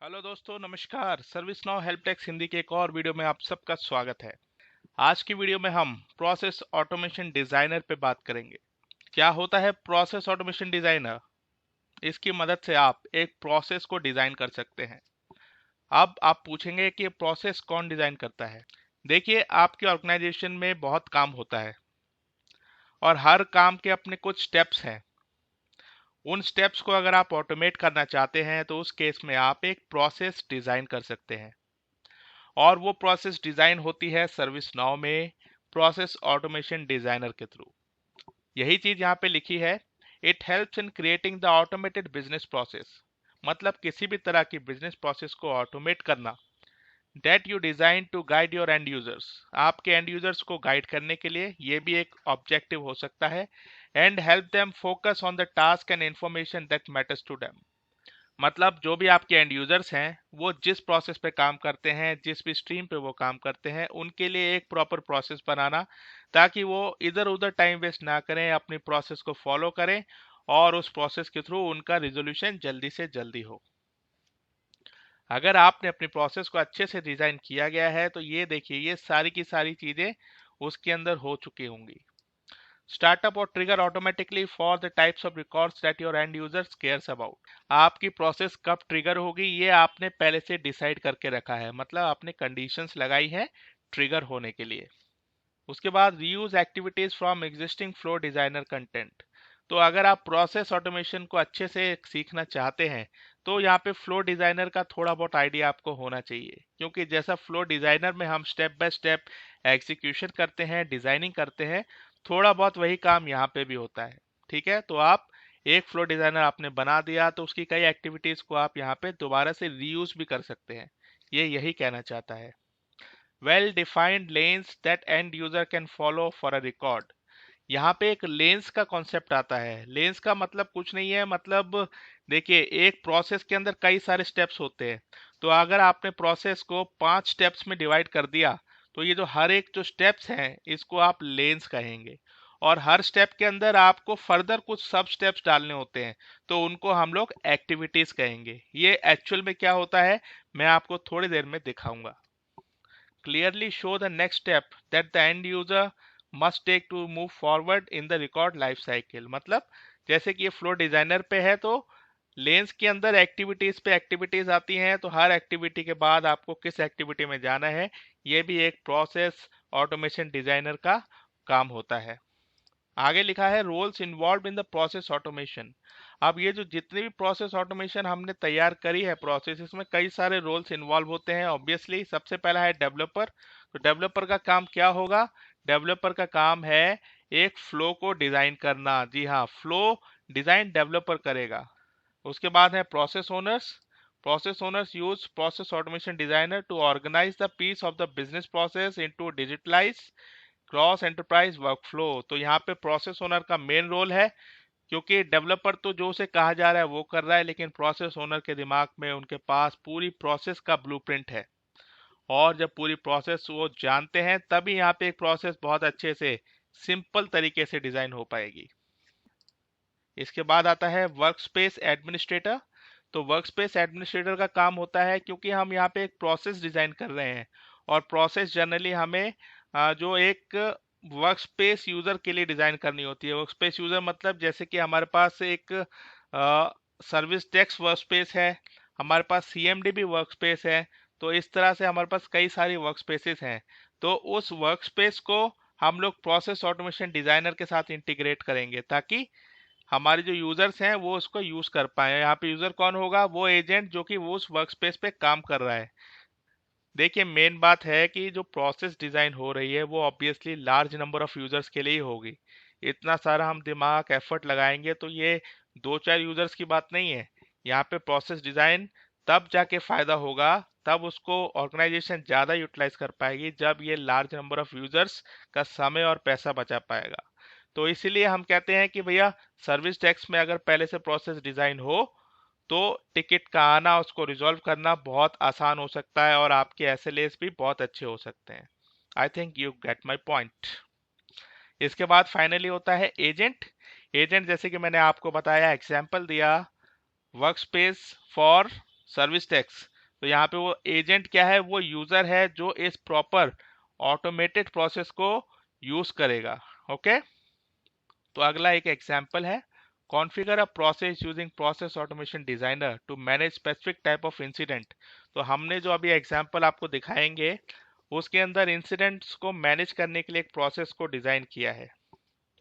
Hello दोस्तों, नमस्कार। Service now help desk Hindi के एक और वीडियो में आप सबका स्वागत है। आज की वीडियो में हम प्रोसेस ऑटोमेशन डिजाइनर पे बात करेंगे। क्या होता है प्रोसेस ऑटोमेशन डिजाइनर? इसकी मदद से आप एक प्रोसेस को डिजाइन कर सकते हैं। अब आप पूछेंगे कि प्रोसेस कौन डिजाइन करता है। देखिए, आपके ऑर्गेनाइजेशन में बहुत काम होता है और हर काम के अपने कुछ स्टेप्स हैं। उन स्टेप्स को अगर आप ऑटोमेट करना चाहते हैं तो उस केस में आप एक प्रोसेस डिजाइन कर सकते हैं और वो प्रोसेस डिजाइन होती है सर्विस नाउ में प्रोसेस ऑटोमेशन डिजाइनर के थ्रू। यही चीज यहाँ पे लिखी है। It helps in creating the automated business process. मतलब किसी भी तरह की बिजनेस प्रोसेस को ऑटोमेट करना that you design to guide your end users. आपके एंड यूजर्स को गाइड करने के लिए ये भी एक ऑब्जेक्टिव हो सकता है। And help them focus on the task and information that matters to them. मतलब जो भी आपके एंड यूजर्स हैं वो जिस प्रोसेस पे काम करते हैं, जिस भी स्ट्रीम पे वो काम करते हैं, उनके लिए एक प्रॉपर प्रोसेस बनाना ताकि वो इधर उधर टाइम वेस्ट ना करें, अपनी प्रोसेस को फॉलो करें और उस प्रोसेस के थ्रू उनका रिजोल्यूशन जल्दी से जल्दी हो। अगर आपने अपनी प्रोसेस को अच्छे से डिजाइन किया गया है तो ये देखिए, ये सारी की सारी चीजें उसके अंदर हो चुकी होंगी। स्टार्टअप और trigger automatically for the types of records that your end users cares about. आपकी प्रोसेस कब ट्रिगर होगी ये आपने पहले से डिसाइड करके रखा है, मतलब आपने कंडीशंस लगाई है ट्रिगर होने के लिए। उसके बाद reuse activities from existing flow designer content. तो अगर आप प्रोसेस ऑटोमेशन को अच्छे से सीखना चाहते हैं तो यहाँ पे फ्लो डिजाइनर का थोड़ा बहुत आइडिया आपको होना चाहिए, क्योंकि जैसा फ्लो डिजाइनर में हम स्टेप बाय स्टेप एग्जीक्यूशन करते हैं, डिजाइनिंग करते हैं, थोड़ा बहुत वही काम यहाँ पे भी होता है। ठीक है, तो आप एक फ्लो डिजाइनर आपने बना दिया तो उसकी कई एक्टिविटीज को आप यहाँ पे दोबारा से रीयूज भी कर सकते हैं। ये यही कहना चाहता है। Well defined lens that and user can follow for a record. यहाँ पे एक लेंस का कॉन्सेप्ट आता है। लेंस का मतलब कुछ नहीं है, मतलब देखिए, एक प्रोसेस के अंदर कई सारे स्टेप्स होते हैं। तो अगर आपने प्रोसेस को 5 स्टेप्स में डिवाइड कर दिया तो ये जो हर एक जो स्टेप्स हैं इसको आप लेंस कहेंगे। और हर स्टेप के अंदर आपको फर्दर कुछ सब स्टेप्स डालने होते हैं तो उनको हम लोग एक्टिविटीज कहेंगे। ये एक्चुअल में क्या होता है मैं आपको थोड़ी देर में दिखाऊंगा। Clearly show the next step that the end user must take to move forward in the record life cycle। मतलब जैसे कि ये फ्लो डिजाइनर पे है तो लेंस के अंदर एक्टिविटीज पे एक्टिविटीज आती हैं, तो हर एक्टिविटी के बाद आपको किस एक्टिविटी में जाना है ये भी एक प्रोसेस ऑटोमेशन डिजाइनर का काम होता है। आगे लिखा है roles involve in the process automation. अब ये जो जितनी भी प्रोसेस ऑटोमेशन हमने तैयार करी है प्रोसेस, इसमें कई सारे रोल्स इन्वॉल्व होते हैं। ऑब्वियसली सबसे पहला है डेवलपर। तो डेवलपर का काम क्या होगा? डेवलपर का काम है एक फ्लो को डिजाइन करना। जी हाँ, फ्लो डिजाइन डेवलपर करेगा। उसके बाद है process owners. Process owners use process automation designer to organise the piece of the business process into digitalise cross enterprise workflow. तो यहाँ पे प्रोसेस ओनर का मेन रोल है, क्योंकि डेवलपर तो जो उसे कहा जा रहा है वो कर रहा है, लेकिन प्रोसेस ओनर के दिमाग में उनके पास पूरी प्रोसेस का ब्लूप्रिंट है। और जब पूरी प्रोसेस वो जानते हैं तभी यहाँ पे एक प्रोसेस बहुत अच्छे से सिंपल तरीके से डिजाइन हो पाएगी। इसके बाद आता है वर्क स्पेस एडमिनिस्ट्रेटर। तो वर्क स्पेस एडमिनिस्ट्रेटर का काम होता है, क्योंकि हम यहाँ पे एक प्रोसेस डिजाइन कर रहे हैं और प्रोसेस जनरली हमें जो एक वर्क स्पेस यूजर के लिए डिजाइन करनी होती है। वर्क स्पेस यूजर मतलब जैसे कि हमारे पास एक सर्विस डेस्क वर्क स्पेस है, हमारे पास सीएमडीबी वर्क स्पेस है। तो इस तरह से हमारे पास कई सारी वर्क स्पेसेस हैं। तो उस वर्क स्पेस को हम लोग प्रोसेस ऑटोमेशन डिजाइनर के साथ इंटीग्रेट करेंगे ताकि हमारे जो यूजर्स हैं वो उसको यूज कर पाए। यहाँ पे यूजर कौन होगा? वो एजेंट जो कि वो उस वर्क स्पेस पे काम कर रहा है। देखिए, मेन बात है कि जो प्रोसेस डिजाइन हो रही है वो obviously large number of users के लिए ही होगी। इतना सारा हम दिमाग एफर्ट लगाएंगे तो ये दो चार यूजर्स की बात नहीं है। यहाँ पे प्रोसेस डिजाइन तब जाके फायदा होगा, तब उसको ऑर्गेनाइजेशन ज्यादा यूटिलाइज कर पाएगी जब ये लार्ज नंबर ऑफ यूजर्स का समय और पैसा बचा पाएगा। तो इसीलिए हम कहते हैं कि भैया सर्विस टैक्स में अगर पहले से प्रोसेस डिजाइन हो तो टिकट का आना, उसको रिजॉल्व करना बहुत आसान हो सकता है और आपके एसएलएस भी बहुत अच्छे हो सकते हैं। I think you get my point. इसके बाद फाइनली होता है एजेंट। एजेंट जैसे कि मैंने आपको बताया, एग्जाम्पल दिया, work space for service tax. तो यहाँ पे वो एजेंट क्या है, वो यूजर है जो इस प्रॉपर ऑटोमेटेड प्रोसेस को यूज करेगा। ओके, तो अगला एक एग्जांपल है, configure a process using process automation designer to manage specific type of incident. तो हमने जो अभी एग्जांपल आपको दिखाएंगे उसके अंदर इंसिडेंट्स को मैनेज करने के लिए एक प्रोसेस को डिजाइन किया है।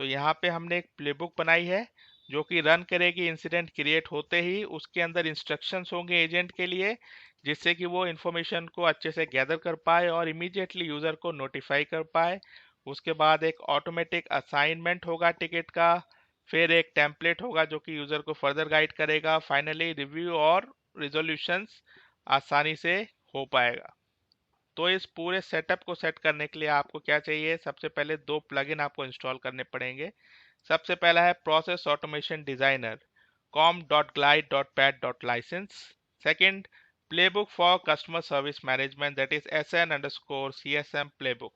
तो यहाँ पे हमने एक प्लेबुक बनाई है जो कि रन करेगी इंसिडेंट क्रिएट होते ही। उसके अंदर इंस्ट्रक्शंस होंगे एजेंट के लिए, जिससे कि वो इन्फॉर्मेशन को अच्छे से गैदर कर पाए और इमीडिएटली यूजर को नोटिफाई कर पाए। उसके बाद एक ऑटोमेटिक असाइनमेंट होगा टिकट का, फिर एक टेम्पलेट होगा जो कि यूजर को फर्दर गाइड करेगा। फाइनली रिव्यू और रिजोल्यूशंस आसानी से हो पाएगा। तो इस पूरे सेटअप को सेट करने के लिए आपको क्या चाहिए, सबसे पहले दो प्लगइन आपको इंस्टॉल करने पड़ेंगे। सबसे पहला है process automation designer com.glide.pad.license। Second, playbook for customer service management, that is SN_CSM playbook.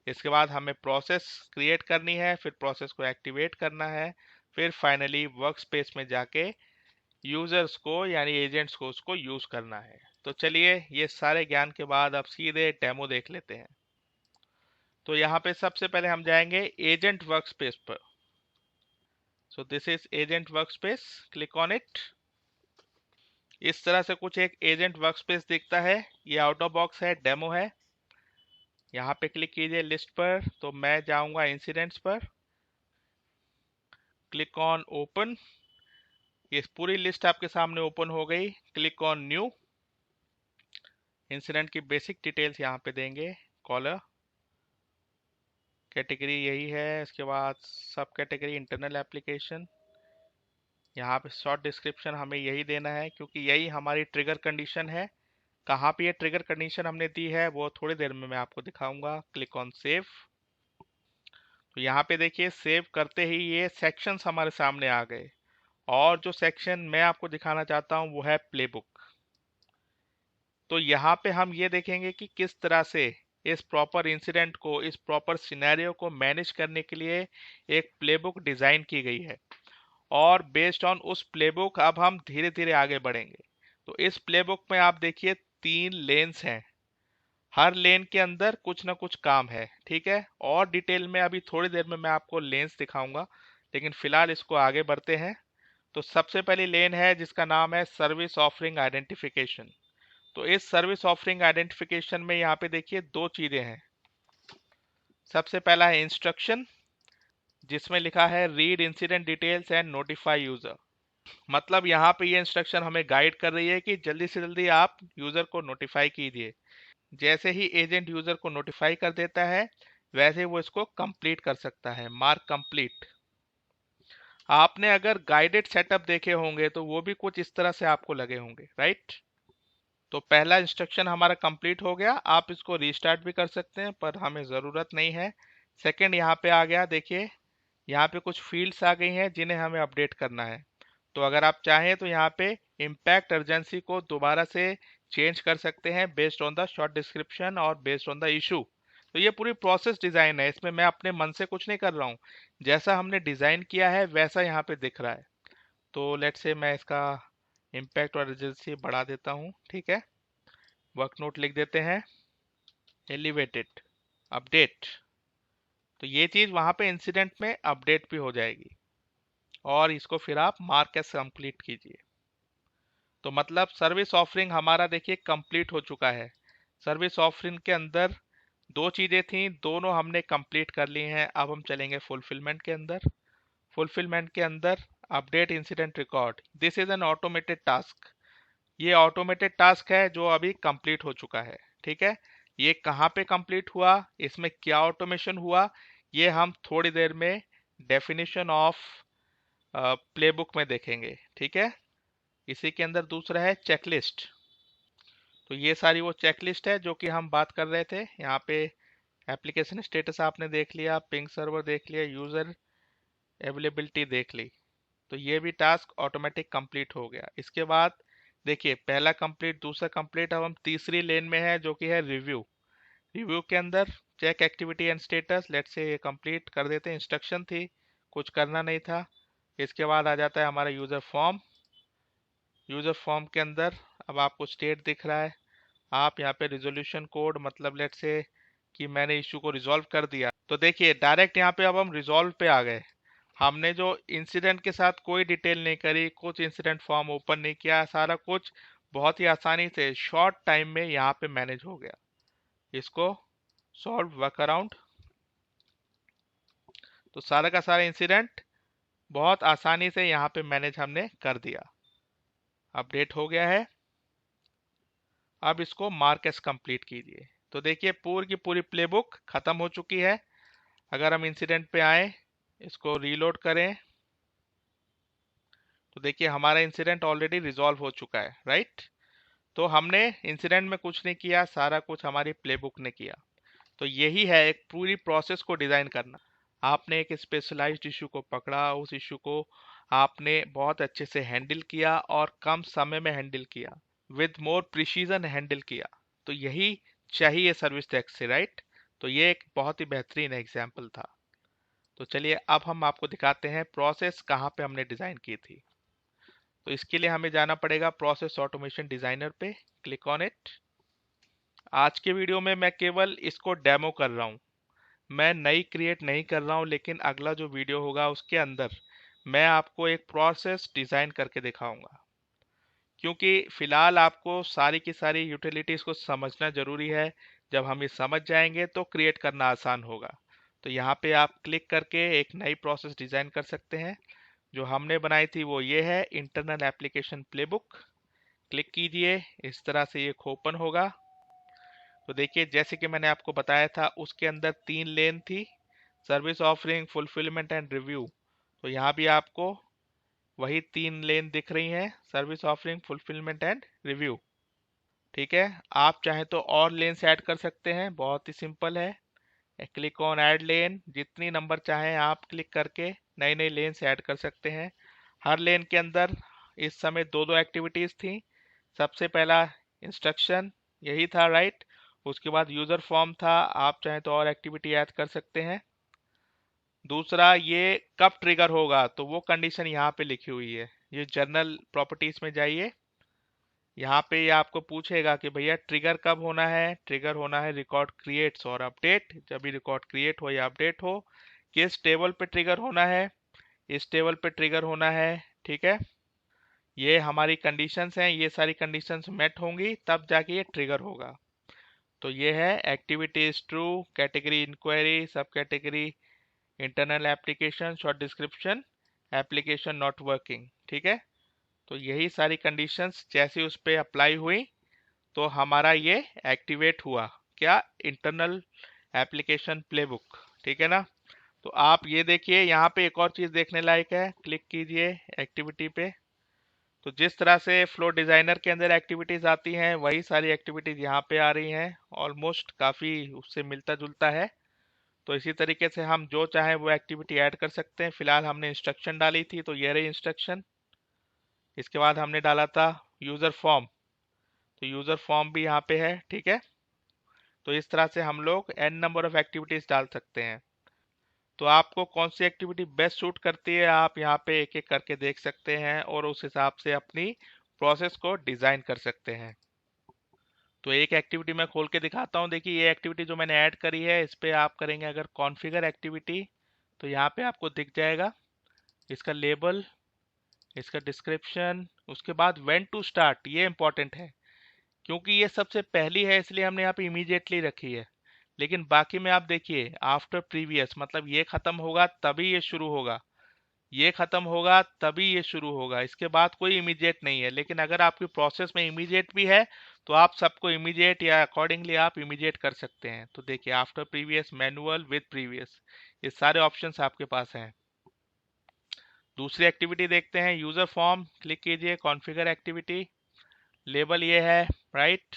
इसके बाद हमें प्रोसेस क्रिएट करनी है, फिर प्रोसेस को एक्टिवेट करना है, फिर फाइनली वर्क स्पेस में जाके यूजर्स को यानी एजेंट्स को उसको यूज करना है। तो चलिए ये सारे ज्ञान के बाद अब सीधे डेमो देख लेते हैं। तो यहाँ पे सबसे पहले हम जाएंगे एजेंट वर्कस्पेस पर। So this is agent workspace, click on it. इस तरह से कुछ एक एजेंट वर्कस्पेस दिखता है। ये आउट ऑफ बॉक्स है, डेमो है। यहाँ पे क्लिक कीजिए लिस्ट पर, तो मैं जाऊंगा इंसिडेंट्स पर, क्लिक ऑन ओपन। ये पूरी लिस्ट आपके सामने ओपन हो गई। Click on new. इंसिडेंट की बेसिक डिटेल्स यहाँ पे देंगे, कॉलर, कैटेगरी यही है। इसके बाद सब कैटेगरी इंटरनल एप्लीकेशन। यहाँ पे शॉर्ट डिस्क्रिप्शन हमें यही देना है क्योंकि यही हमारी ट्रिगर कंडीशन है। कहाँ पे ये ट्रिगर कंडीशन हमने दी है वो थोड़ी देर में मैं आपको दिखाऊंगा। Click on save. तो यहाँ पे देखिए सेव करते ही ये सेक्शंस हमारे सामने आ गए, और जो सेक्शन मैं आपको दिखाना चाहता हूँ वो है प्लेबुक। तो यहाँ पे हम ये देखेंगे कि किस तरह से इस प्रॉपर इंसिडेंट को, इस प्रॉपर सिनेरियो को मैनेज करने के लिए एक प्लेबुक डिजाइन की गई है, और बेस्ड ऑन उस प्लेबुक अब हम धीरे धीरे आगे बढ़ेंगे। तो इस प्लेबुक में आप देखिए 3 लेन्स हैं, हर लेन के अंदर कुछ ना कुछ काम है, ठीक है। और डिटेल में अभी थोड़ी देर में मैं आपको लेन्स दिखाऊंगा, लेकिन फिलहाल इसको आगे बढ़ते हैं। तो सबसे पहली लेन है जिसका नाम है सर्विस ऑफरिंग आइडेंटिफिकेशन। तो इस सर्विस ऑफरिंग आइडेंटिफिकेशन में यहाँ पे देखिए 2 चीजें हैं। सबसे पहला है इंस्ट्रक्शन, जिसमें लिखा है read incident details and notify user. मतलब यहाँ पे ये इंस्ट्रक्शन हमें गाइड कर रही है कि जल्दी से जल्दी आप यूजर को नोटिफाई कीजिए। जैसे ही एजेंट यूजर को नोटिफाई कर देता है वैसे वो इसको कंप्लीट कर सकता है, मार्क कंप्लीट। आपने अगर गाइडेड सेटअप देखे होंगे तो वो भी कुछ इस तरह से आपको लगे होंगे, राइट। तो पहला इंस्ट्रक्शन हमारा कंप्लीट हो गया। आप इसको रीस्टार्ट भी कर सकते हैं पर हमें ज़रूरत नहीं है। सेकंड यहाँ पे आ गया, देखिए यहाँ पे कुछ फील्ड्स आ गई हैं जिन्हें हमें अपडेट करना है। तो अगर आप चाहें तो यहाँ पे इम्पैक्ट अर्जेंसी को दोबारा से चेंज कर सकते हैं based on the short description और बेस्ड ऑन द इशू। तो ये पूरी प्रोसेस डिज़ाइन है, इसमें मैं अपने मन से कुछ नहीं कर रहा हूँ, जैसा हमने डिज़ाइन किया है वैसा यहाँ पे दिख रहा है। तो लेट्स से मैं इसका इम्पैक्ट और अर्जेंसी बढ़ा देता हूँ, ठीक है। वर्क नोट लिख देते हैं एलिवेटेड अपडेट। तो ये चीज़ वहाँ पे इंसिडेंट में अपडेट भी हो जाएगी, और इसको फिर आप मार्क एस कंप्लीट कीजिए। तो मतलब सर्विस ऑफरिंग हमारा देखिए कंप्लीट हो चुका है। सर्विस ऑफरिंग के अंदर 2 चीज़ें थी, दोनों हमने कंप्लीट कर ली हैं। अब हम चलेंगे फुलफिलमेंट के अंदर। फुलफिलमेंट के अंदर update incident record, this is an automated task. ये ऑटोमेटेड टास्क है जो अभी कंप्लीट हो चुका है, ठीक है। ये कहाँ पे कंप्लीट हुआ, इसमें क्या ऑटोमेशन हुआ, ये हम थोड़ी देर में डेफिनेशन ऑफ प्लेबुक में देखेंगे, ठीक है। इसी के अंदर दूसरा है चेकलिस्ट। तो ये सारी वो चेकलिस्ट है जो कि हम बात कर रहे थे। यहाँ पे एप्लीकेशन स्टेटस आपने देख लिया, पिंग सर्वर देख लिया, यूजर अवेलेबिलिटी देख ली। तो ये भी टास्क ऑटोमेटिक कंप्लीट हो गया। इसके बाद देखिए पहला कंप्लीट, दूसरा कंप्लीट, अब हम तीसरी लेन में है जो कि है रिव्यू। रिव्यू के अंदर check activity and status, let's say ये कंप्लीट कर देते हैं। इंस्ट्रक्शन थी, कुछ करना नहीं था। इसके बाद आ जाता है हमारा यूजर फॉर्म। यूजर फॉर्म के अंदर अब आपको स्टेट दिख रहा है। आप यहाँ पे रिजोल्यूशन कोड, मतलब लेट से कि मैंने इशू को रिजॉल्व कर दिया, तो देखिए डायरेक्ट यहाँ पे अब हम रिजॉल्व पे आ गए। हमने जो इंसिडेंट के साथ कोई डिटेल नहीं करी, कुछ इंसिडेंट फॉर्म ओपन नहीं किया, सारा कुछ बहुत ही आसानी से शॉर्ट टाइम में यहाँ पे मैनेज हो गया। इसको सॉल्व वर्क अराउंड, तो सारा का सारा इंसिडेंट बहुत आसानी से यहाँ पे मैनेज हमने कर दिया। अपडेट हो गया है। अब इसको मार्क एस कंप्लीट कीजिए। तो देखिए पूरी की पूरी प्लेबुक खत्म हो चुकी है। अगर हम इंसिडेंट पे आए, इसको रीलोड करें, तो देखिए हमारा इंसिडेंट ऑलरेडी रिजॉल्व हो चुका है, राइट। तो हमने इंसिडेंट में कुछ नहीं किया, सारा कुछ हमारी प्लेबुक ने किया। तो यही है एक पूरी प्रोसेस को डिजाइन करना। आपने एक स्पेशलाइज्ड इशू को पकड़ा, उस इशू को आपने बहुत अच्छे से हैंडल किया और कम समय में हैंडल किया, विद मोर प्रिसीजन हैंडल किया। तो यही चाहिए सर्विस डेस्क से, राइट। तो ये एक बहुत ही बेहतरीन एग्जाम्पल था। तो चलिए अब हम आपको दिखाते हैं प्रोसेस कहाँ पे हमने डिजाइन की थी। तो इसके लिए हमें जाना पड़ेगा प्रोसेस ऑटोमेशन डिजाइनर पे, क्लिक ऑन इट। आज के वीडियो में मैं केवल इसको डेमो कर रहा हूँ, मैं नई क्रिएट नहीं कर रहा हूँ, लेकिन अगला जो वीडियो होगा उसके अंदर मैं आपको एक प्रोसेस डिजाइन करके दिखाऊंगा। क्योंकि फिलहाल आपको सारी की सारी यूटिलिटीज को समझना जरूरी है। जब हम ये समझ जाएंगे तो क्रिएट करना आसान होगा। तो यहाँ पे आप क्लिक करके एक नई प्रोसेस डिजाइन कर सकते हैं। जो हमने बनाई थी वो ये है, इंटरनल एप्लीकेशन प्लेबुक। क्लिक कीजिए, इस तरह से ये ओपन होगा। तो देखिए जैसे कि मैंने आपको बताया था उसके अंदर 3 लेन थी, service offering, fulfilment and review. तो यहाँ भी आपको वही 3 लेन दिख रही हैं, service offering, fulfilment and review. ठीक है, आप चाहे तो और लेन्स ऐड कर सकते हैं, बहुत ही सिंपल है। क्लिक ऑन ऐड लेन, जितनी नंबर चाहें आप क्लिक करके नई नई लेन्स ऐड कर सकते हैं। हर लेन के अंदर इस समय दो दो एक्टिविटीज थी। सबसे पहला इंस्ट्रक्शन यही था, राइट। उसके बाद यूजर फॉर्म था, आप चाहें तो और एक्टिविटी ऐड कर सकते हैं। दूसरा ये कब ट्रिगर होगा, तो वो कंडीशन यहाँ पे लिखी हुई है। ये जर्नल प्रॉपर्टीज में जाइए, यहाँ पे ये आपको पूछेगा कि भैया ट्रिगर कब होना है। ट्रिगर होना है रिकॉर्ड क्रिएट्स और अपडेट, जब भी रिकॉर्ड क्रिएट हो या अपडेट हो। किस टेबल पे ट्रिगर होना है, इस टेबल पे ट्रिगर होना है। ठीक है, ये हमारी कंडीशंस हैं, ये सारी कंडीशंस मेट होंगी तब जाके ये ट्रिगर होगा। तो ये है एक्टिविटीज ट्रू, कैटेगरी इंक्वायरी, सब category internal application, short description, application not working. ठीक है, तो यही सारी कंडीशंस जैसे उस पर अप्लाई हुई तो हमारा ये एक्टिवेट हुआ, क्या, इंटरनल एप्लीकेशन प्लेबुक। ठीक है ना। तो आप ये देखिए यहाँ पे एक और चीज देखने लायक है, क्लिक कीजिए एक्टिविटी पे। तो जिस तरह से फ्लो डिजाइनर के अंदर एक्टिविटीज आती हैं वही सारी एक्टिविटीज यहाँ पे आ रही हैं, ऑलमोस्ट काफी उससे मिलता जुलता है। तो इसी तरीके से हम जो चाहे वो एक्टिविटी ऐड कर सकते हैं। फिलहाल हमने इंस्ट्रक्शन डाली थी तो ये रही इंस्ट्रक्शन। इसके बाद हमने डाला था यूजर फॉर्म, तो यूजर फॉर्म भी यहाँ पे है। ठीक है, तो इस तरह से हम लोग n नंबर ऑफ एक्टिविटीज डाल सकते हैं। तो आपको कौन सी एक्टिविटी बेस्ट सूट करती है आप यहाँ पे एक एक करके देख सकते हैं और उस हिसाब से अपनी प्रोसेस को डिजाइन कर सकते हैं। तो एक एक्टिविटी मैं खोल के दिखाता हूँ। देखिए ये एक्टिविटी जो मैंने ऐड करी है, इस पे आप करेंगे अगर कॉन्फ़िगर एक्टिविटी, तो यहाँ पे आपको दिख जाएगा इसका लेबल, इसका डिस्क्रिप्शन, उसके बाद व्हेन टू स्टार्ट। ये इंपॉर्टेंट है क्योंकि ये सबसे पहली है इसलिए हमने यहाँ पे इमीडिएटली रखी है। लेकिन बाकी में आप देखिए आफ्टर प्रीवियस, मतलब ये खत्म होगा तभी ये शुरू होगा, ये खत्म होगा तभी ये शुरू होगा, इसके बाद कोई इमीडिएट नहीं है। लेकिन अगर आपकी प्रोसेस में इमीडिएट भी है तो आप सबको इमीडिएट या अकॉर्डिंगली आप इमीडिएट कर सकते हैं। तो देखिए after previous, manual, with previous, ये सारे ऑप्शंस आपके पास हैं। दूसरी एक्टिविटी देखते हैं, यूजर फॉर्म। क्लिक कीजिए, कॉन्फ़िगर एक्टिविटी, लेबल ये है, राइट,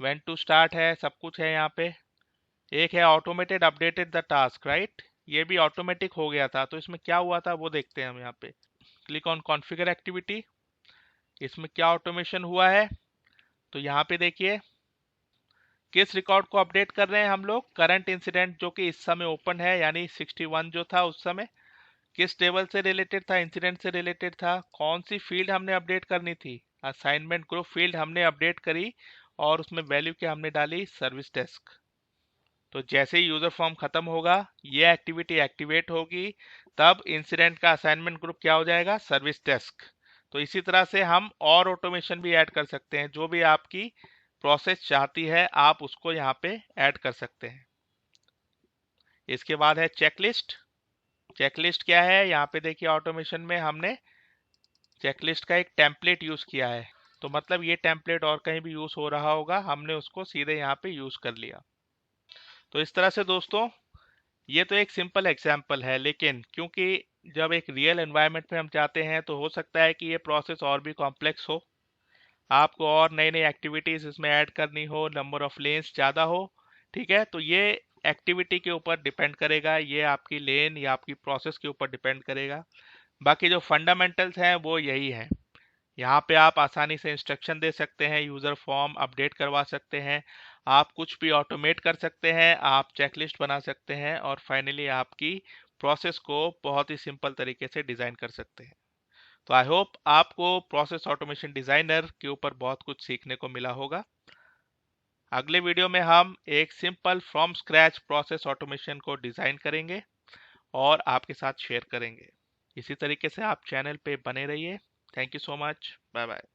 व्हेन टू स्टार्ट है, सब कुछ है यहाँ पे। एक है automated updated the task, right, ये भी ऑटोमेटिक हो गया था। तो इसमें क्या हुआ था वो देखते हैं हम यहाँ पे। क्लिक ऑन कॉन्फ़िगर एक्टिविटी, इसमें क्या ऑटोमेशन हुआ है। तो यहाँ पे देखिए किस रिकॉर्ड को अपडेट कर रहे हैं हम लोग, करंट इंसिडेंट जो कि इस समय ओपन है, यानी 61 जो था उस समय, किस टेबल से रिलेटेड था, इंसिडेंट से रिलेटेड था, कौन सी फील्ड हमने अपडेट करनी थी, असाइनमेंट ग्रुप फील्ड हमने अपडेट करी और उसमें वैल्यू क्या हमने डाली, सर्विस डेस्क। तो जैसे ही यूजर फॉर्म खत्म होगा, ये एक्टिविटी एक्टिवेट होगी, तब इंसिडेंट का असाइनमेंट ग्रुप क्या हो जाएगा, सर्विस डेस्क। तो इसी तरह से हम और ऑटोमेशन भी ऐड कर सकते हैं, जो भी आपकी प्रोसेस चाहती है आप उसको यहाँ पे ऐड कर सकते हैं। इसके बाद है चेकलिस्ट। चेकलिस्ट क्या है, यहाँ पे देखिए ऑटोमेशन में हमने चेकलिस्ट का एक टेम्पलेट यूज किया है। तो मतलब ये टेम्पलेट और कहीं भी यूज हो रहा होगा, हमने उसको सीधे यहाँ पे यूज कर लिया। तो इस तरह से दोस्तों, ये तो एक सिंपल एग्जाम्पल है, लेकिन क्योंकि जब एक रियल एनवायरनमेंट में हम जाते हैं तो हो सकता है कि ये प्रोसेस और भी कॉम्प्लेक्स हो, आपको और नई नई एक्टिविटीज इसमें ऐड करनी हो, नंबर ऑफ लेन्स ज़्यादा हो। ठीक है, तो ये एक्टिविटी के ऊपर डिपेंड करेगा, ये आपकी लेन या आपकी प्रोसेस के ऊपर डिपेंड करेगा। बाकी जो फंडामेंटल्स हैं वो यही है। यहाँ पे आप आसानी से इंस्ट्रक्शन दे सकते हैं, यूज़र फॉर्म अपडेट करवा सकते हैं, आप कुछ भी ऑटोमेट कर सकते हैं, आप चेकलिस्ट बना सकते हैं और फाइनली आपकी प्रोसेस को बहुत ही सिंपल तरीके से डिज़ाइन कर सकते हैं। तो आई होप आपको प्रोसेस ऑटोमेशन डिज़ाइनर के ऊपर बहुत कुछ सीखने को मिला होगा। अगले वीडियो में हम एक simple from scratch process automation को डिज़ाइन करेंगे और आपके साथ शेयर करेंगे। इसी तरीके से आप चैनल पे बने रहिए। Thank you so much. Bye bye.